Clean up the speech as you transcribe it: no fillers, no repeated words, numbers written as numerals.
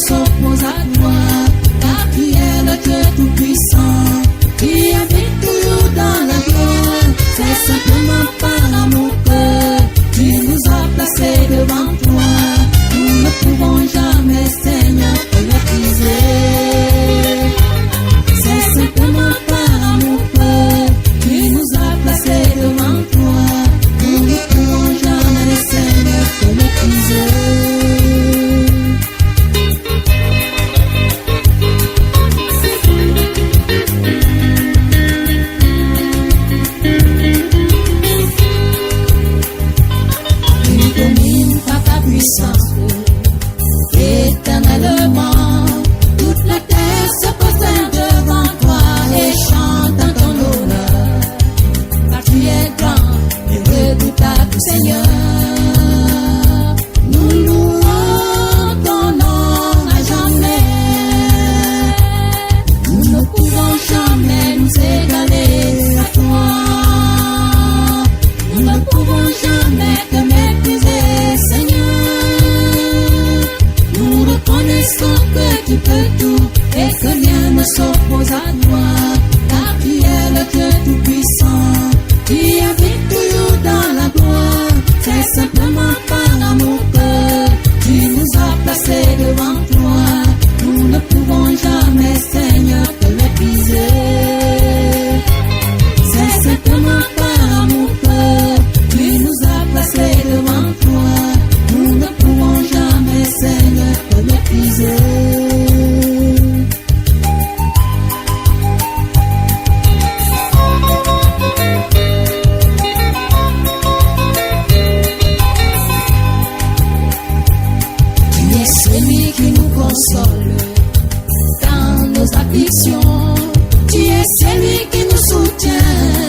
s'oppose à toi, car tu es le Dieu tout-puissant, qui habite toujours dans la gloire. C'est simplement par amour que tu nous as placés devant toi. Nous ne pouvons jamais, Seigneur, te mépriser. C'est simplement par amour que tu nous as placés devant toi. Nous ne pouvons jamais, Seigneur, te mépriser. Éternellement, toute la terre se prosterne devant toi et chante en ton honneur, car tu es grand et redoutable, Seigneur. Nous louons ton nom à jamais. Nous ne pouvons jamais nous égaler à toi. Nous ne pouvons jamais te mépriser, Seigneur. Nous reconnaissons que tu peux tout et que rien ne s'oppose à toi, car tu es le Dieu tout-puissant, qui habite toujours dans la gloire. C'est simplement par amour que tu nous as placés devant toi. Nous ne pouvons jamais, Seigneur, te mépriser. C'est simplement par amour que tu nous as placés devant toi. Nous ne pouvons jamais, Seigneur, te mépriser. Tu es celui qui nous console dans nos afflictions. Tu es celui qui nous soutient